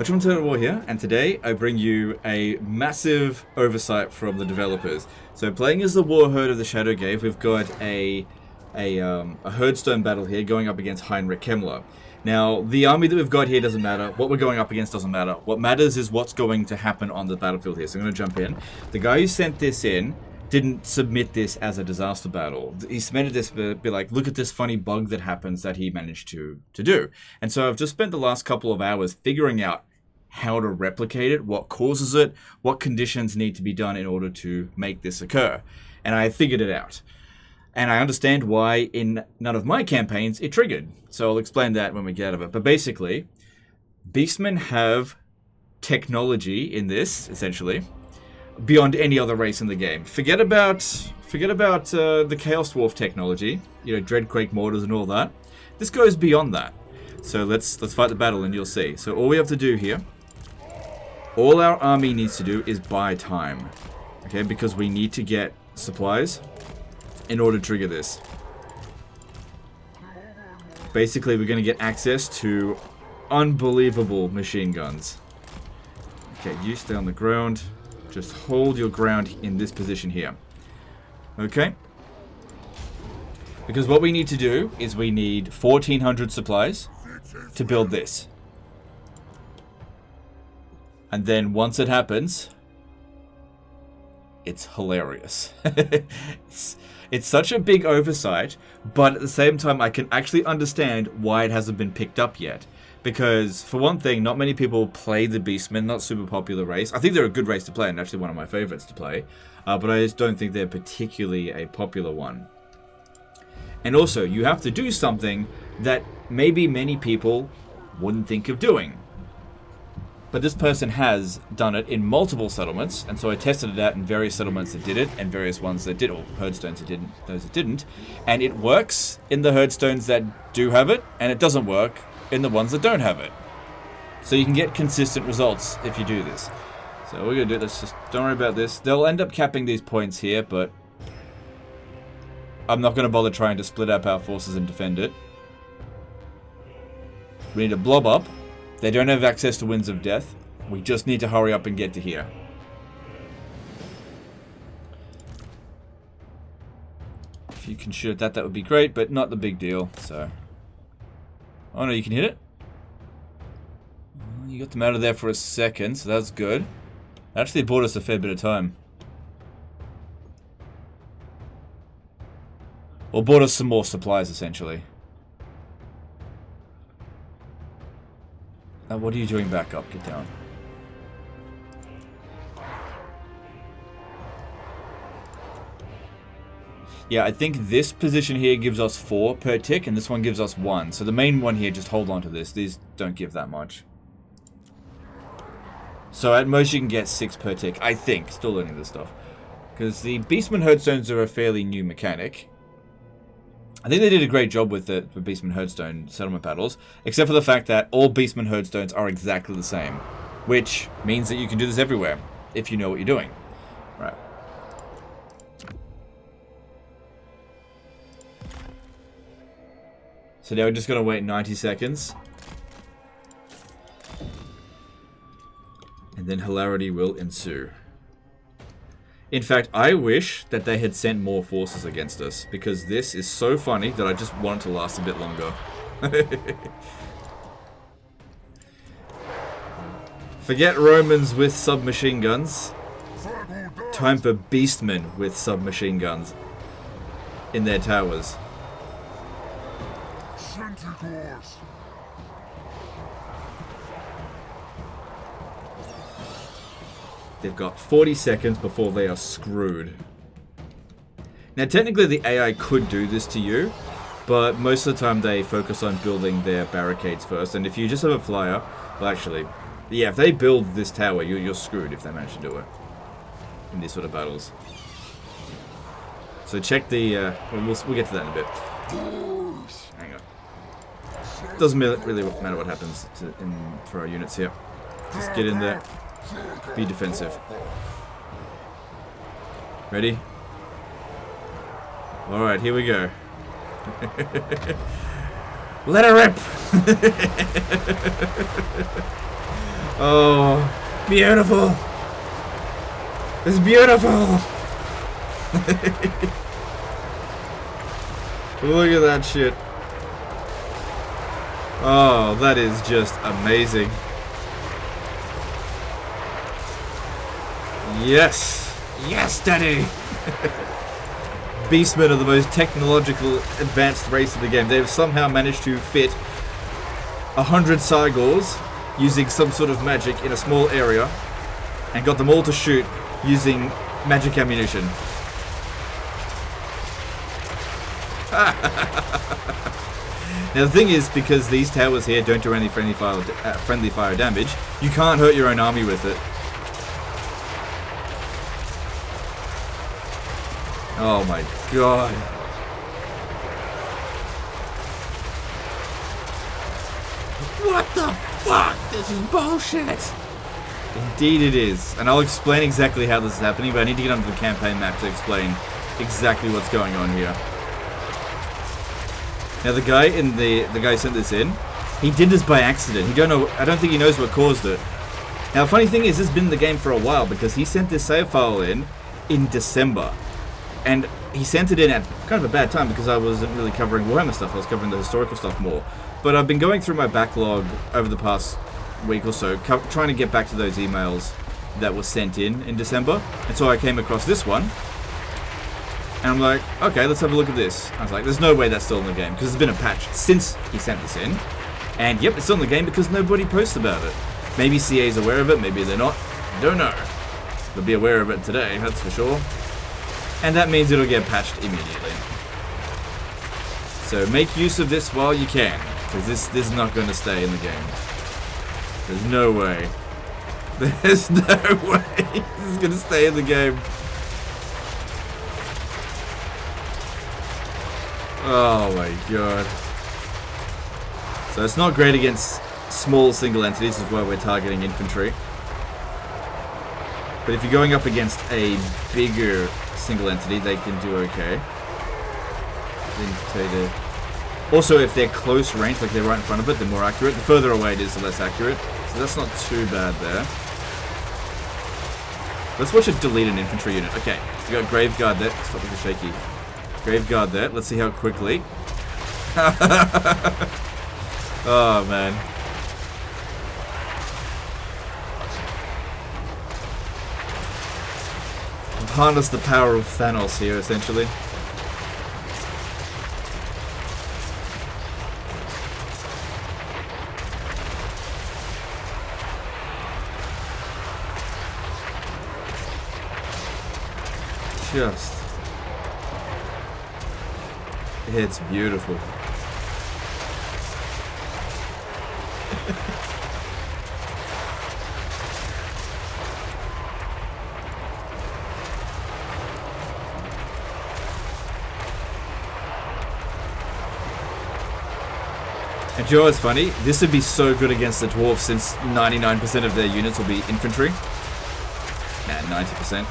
Total War here, and today I bring you a massive oversight from the developers. So playing as the War Herd of the Shadow Gave, we've got a Herdstone battle here going up against Heinrich Kemmler. Now, the army that we've got here doesn't matter. What we're going up against doesn't matter. What matters is what's going to happen on the battlefield here. So I'm going to jump in. The guy who sent this in didn't submit this as a disaster battle. He submitted this to be like, look at this funny bug that happens that he managed to do. And so I've just spent the last couple of hours figuring out how to replicate it, what causes it, what conditions need to be done in order to make this occur. And I figured it out. And I understand why in none of my campaigns it triggered. So I'll explain that when we get out of it. But basically, Beastmen have technology in this, essentially, beyond any other race in the game. Forget about the Chaos Dwarf technology, you know, Dreadquake mortars and all that. This goes beyond that. So let's fight the battle and you'll see. So all we have to do here, all our army needs to do is buy time, okay? Because we need to get supplies in order to trigger this. Basically, we're going to get access to unbelievable machine guns. Okay, you stay on the ground. Just hold your ground in this position here. Okay? Because what we need to do is we need 1,400 supplies to build this. And then once it happens, it's hilarious. It's such a big oversight, but at the same time, I can actually understand why it hasn't been picked up yet. Because, for one thing, not many people play the Beastmen, not super popular race. I think they're a good race to play, and actually one of my favorites to play. But I just don't think they're particularly a popular one. And also, you have to do something that maybe many people wouldn't think of doing. But this person has done it in multiple settlements, and so I tested it out in various settlements that did it, and various ones that did, or herdstones that didn't, those that didn't. And it works in the herdstones that do have it, and it doesn't work in the ones that don't have it. So you can get consistent results if you do this. So we're going to do this, just don't worry about this. They'll end up capping these points here, but I'm not going to bother trying to split up our forces and defend it. We need a blob up. They don't have access to Winds of Death. We just need to hurry up and get to here. If you can shoot that, that would be great, but not the big deal, so... Oh no, you can hit it? You got them out of there for a second, so that's good. Actually bought us a fair bit of time. Or bought us some more supplies, essentially. What are you doing back up? Get down. Yeah, I think this position here gives us 4 per tick, and this one gives us 1. So the main one here, just hold on to this. These don't give that much. So at most you can get 6 per tick, I think. Still learning this stuff. Because the Beastmen Herdstones are a fairly new mechanic. I think they did a great job with the Beastmen Herdstone settlement battles, except for the fact that all Beastmen Herdstones are exactly the same, which means that you can do this everywhere, if you know what you're doing. Right. So now we're just going to wait 90 seconds. And then hilarity will ensue. In fact, I wish that they had sent more forces against us, because this is so funny that I just want it to last a bit longer. Forget Romans with submachine guns. Time for Beastmen with submachine guns in their towers. They've got 40 seconds before they are screwed. Now, technically, the AI could do this to you, but most of the time they focus on building their barricades first. And if you just have a flyer, well, actually, yeah, if they build this tower, you're screwed if they manage to do it in these sort of battles. So check the. We'll get to that in a bit. Hang on. Doesn't really matter what happens for our units here. Just get in there. Be defensive. Ready? Alright, here we go. Let her rip! Oh, beautiful. It's beautiful. Look at that shit. Oh, that is just amazing. Yes. Yes, Daddy. Beastmen are the most technological advanced race in the game. They've somehow managed to fit 100 Cygors using some sort of magic in a small area and got them all to shoot using magic ammunition. Now the thing is, because these towers here don't do any friendly fire damage, you can't hurt your own army with it. Oh my god. What the fuck? This is bullshit. Indeed it is. And I'll explain exactly how this is happening, but I need to get onto the campaign map to explain exactly what's going on here. Now the guy who sent this in, he did this by accident. I don't think he knows what caused it. Now the funny thing is, this has been in the game for a while because he sent this save file in December. And he sent it in at kind of a bad time because I wasn't really covering Warhammer stuff. I was covering the historical stuff more. But I've been going through my backlog over the past week or so, trying to get back to those emails that were sent in December. And so I came across this one. And I'm like, okay, let's have a look at this. I was like, there's no way that's still in the game because there's been a patch since he sent this in. And yep, it's still in the game because nobody posts about it. Maybe CA's aware of it, maybe they're not. Don't know. They'll be aware of it today, that's for sure. And that means it'll get patched immediately. So make use of this while you can, because this is not going to stay in the game. There's no way. There's no way this is going to stay in the game. Oh my god. So it's not great against small single entities, is why we're targeting infantry. But if you're going up against a bigger single entity, they can do okay. Also, if they're close range, like they're right in front of it, they're more accurate. The further away it is, the less accurate. So that's not too bad there. Let's watch it delete an infantry unit. Okay, we got Grave Guard there. Stop with the shaky. Grave Guard there. Let's see how quickly. Oh, man. I've harnessed the power of Thanos here, essentially. Just... it's beautiful. And you know what's funny? This would be so good against the dwarves since 99% of their units will be infantry. And 90%.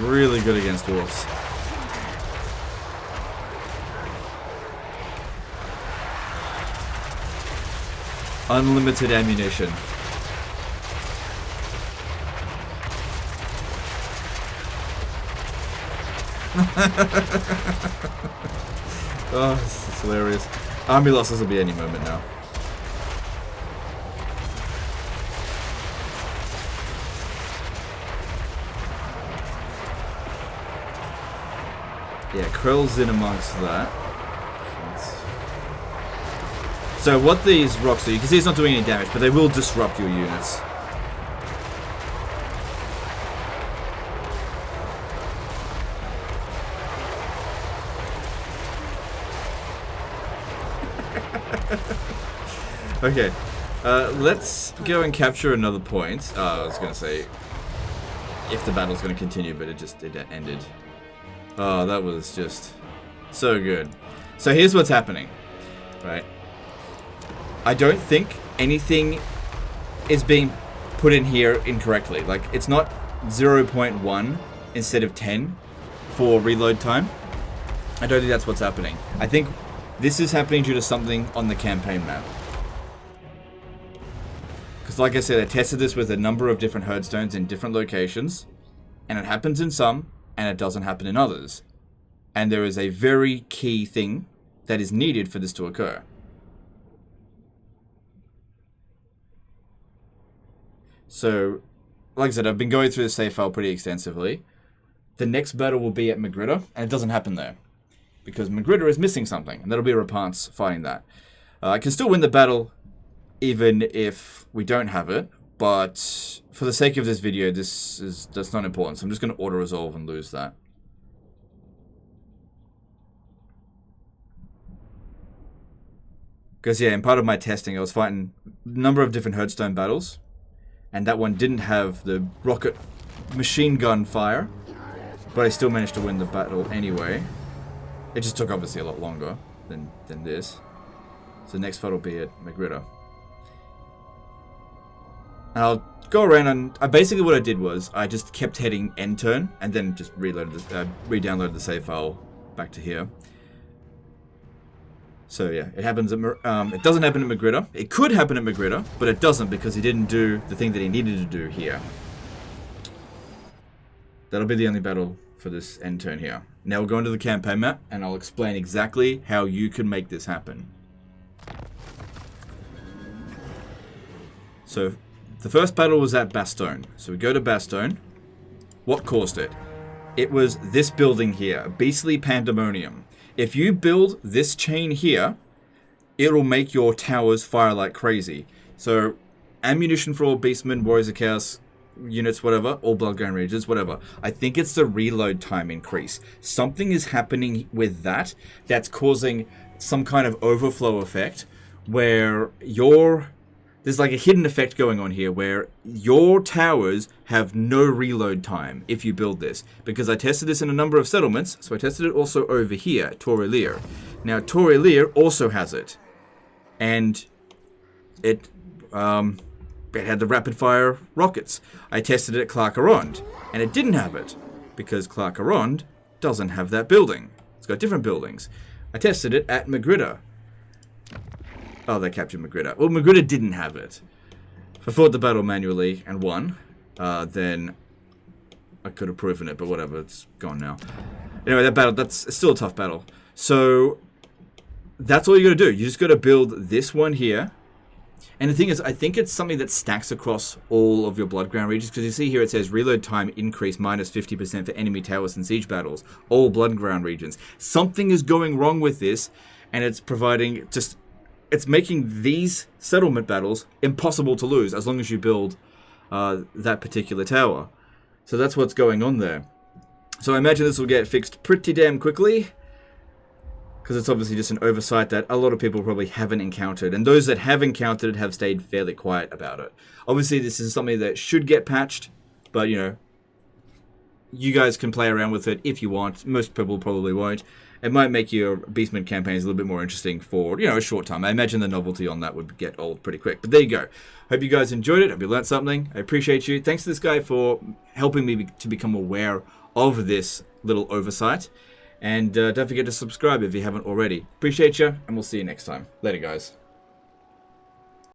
Really good against dwarves. Unlimited ammunition. Oh, this is hilarious. Army losses will be any moment now. Yeah, Krell's in amongst that. So what these rocks do, you can see it's not doing any damage, but they will disrupt your units. Okay, let's go and capture another point. I was going to say, if the battle's going to continue, but it ended. Oh, that was just so good. So here's what's happening, right? I don't think anything is being put in here incorrectly. Like, it's not 0.1 instead of 10 for reload time. I don't think that's what's happening. I think this is happening due to something on the campaign map. Because like I said, I tested this with a number of different herdstones in different locations. And it happens in some, and it doesn't happen in others. And there is a very key thing that is needed for this to occur. So, like I said, I've been going through the save file pretty extensively. The next battle will be at Magritta, and it doesn't happen there. Because Magritta is missing something, and that'll be Rapance fighting that. I can still win the battle, even if we don't have it, but for the sake of this video, that's not important, so I'm just going to auto-resolve and lose that. Because, yeah, in part of my testing, I was fighting a number of different herdstone battles, and that one didn't have the rocket machine gun fire, but I still managed to win the battle anyway. It just took, obviously, a lot longer than this. So the next fight will be at Magritta. And I'll go around and basically what I did was I just kept hitting end turn and then just re-downloaded the save file back to here. So yeah, it happens at it doesn't happen at Magritta. It could happen at Magritta, but it doesn't because he didn't do the thing that he needed to do here. That'll be the only battle for this end turn here. Now we'll go into the campaign map and I'll explain exactly how you can make this happen. So the first battle was at Bastogne. So we go to Bastogne. What caused it? It was this building here, Beastly Pandemonium. If you build this chain here, it'll make your towers fire like crazy. So, ammunition for all Beastmen, Warriors of Chaos units, whatever, all Bloodground Regions, whatever. I think it's the reload time increase. Something is happening with that that's causing some kind of overflow effect where there's like a hidden effect going on here where your towers have no reload time if you build this. Because I tested this in a number of settlements, so I tested it also over here, Tor-Elir. Now, Tor-Elir also has it. And it had the rapid-fire rockets. I tested it at Clark-Arond, and it didn't have it. Because Clark-Arond doesn't have that building. It's got different buildings. I tested it at Magritta. Oh, they captured Magritta. Well, Magritta didn't have it. If I fought the battle manually and won, then I could have proven it, but whatever, it's gone now. Anyway, that battle, it's still a tough battle. So, that's all you gotta do. You just gotta build this one here. And the thing is, I think it's something that stacks across all of your Bloodground regions, because you see here it says reload time increase minus 50% for enemy towers and siege battles. All Bloodground regions. Something is going wrong with this, and it's providing just... It's making these settlement battles impossible to lose as long as you build that particular tower. So that's what's going on there. So I imagine this will get fixed pretty damn quickly, because it's obviously just an oversight that a lot of people probably haven't encountered. And those that have encountered it have stayed fairly quiet about it. Obviously this is something that should get patched, but you know, you guys can play around with it if you want. Most people probably won't. It might make your Beastmen campaigns a little bit more interesting for, you know, a short time. I imagine the novelty on that would get old pretty quick. But there you go. Hope you guys enjoyed it. Hope you learned something. I appreciate you. Thanks to this guy for helping me to become aware of this little oversight. And don't forget to subscribe if you haven't already. Appreciate you, and we'll see you next time. Later, guys.